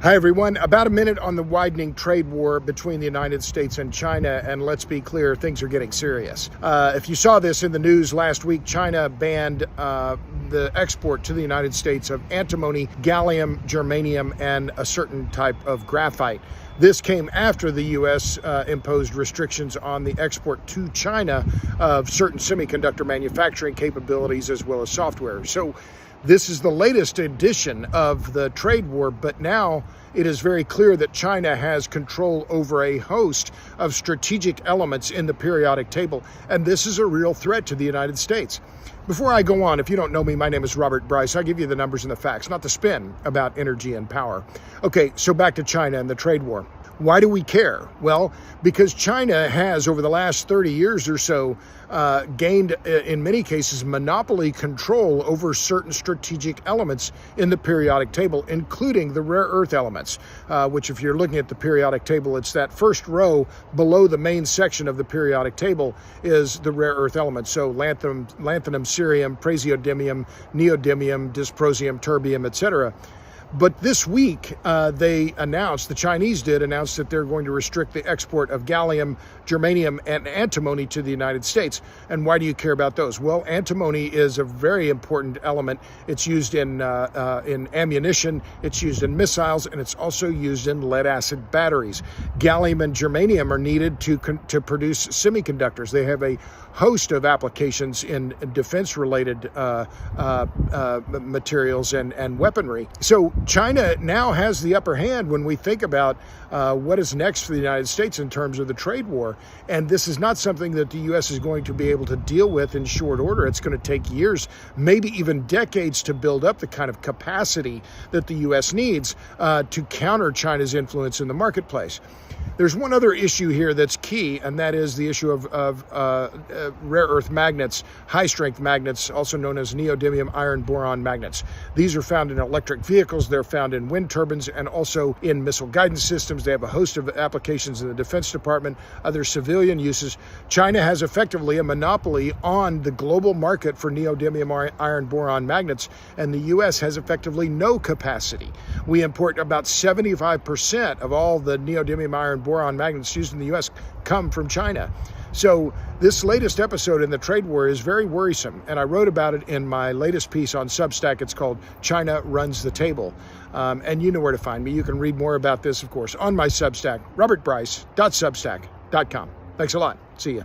Hi, everyone. About a minute on the widening trade war between the United States and China, and let's be clear, things are getting serious. If you saw this in the news last week, China banned the export to the United States of antimony, gallium, germanium, and a certain type of graphite. This came after the U.S. Imposed restrictions on the export to China of certain semiconductor manufacturing capabilities as well as software. So this is the latest edition of the trade war, but now it is very clear that China has control over a host of strategic elements in the periodic table, and this is a real threat to the United States. Before I go on, if you don't know me, my name is Robert Bryce. I give you the numbers and the facts, not the spin about energy and power. Okay, so back to China and the trade war. Why do we care? Well, because China has, over the last 30 years or so, gained, in many cases, monopoly control over certain strategic elements in the periodic table, including the rare earth elements, which, if you're looking at the periodic table, it's that first row below the main section of the periodic table is the rare earth elements. So lanthanum, cerium, praseodymium, neodymium, dysprosium, terbium, etc. But this week, the Chinese did announce that they're going to restrict the export of gallium, germanium, and antimony to the United States. And why do you care about those? Well, antimony is a very important element. It's used in ammunition, it's used in missiles, and it's also used in lead-acid batteries. Gallium and germanium are needed to produce semiconductors. They have a host of applications in defense-related materials and weaponry. So China now has the upper hand when we think about what is next for the United States in terms of the trade war. And this is not something that the U.S. is going to be able to deal with in short order. It's going to take years, maybe even decades, to build up the kind of capacity that the U.S. needs to counter China's influence in the marketplace. There's one other issue here that's key, and that is the issue of rare earth magnets, high-strength magnets, also known as neodymium iron boron magnets. These are found in electric vehicles, they're found in wind turbines, and also in missile guidance systems. They have a host of applications in the Defense Department, other civilian uses. China has effectively a monopoly on the global market for neodymium iron boron magnets, and the U.S. has effectively no capacity. We import about 75% of all the neodymium iron boron magnets used in the U.S. come from China. So this latest episode in the trade war is very worrisome, and I wrote about it in my latest piece on Substack. It's called China Runs the Table, and you know where to find me. You can read more about this, of course, on my Substack, robertbryce.substack.com. Thanks a lot. See ya.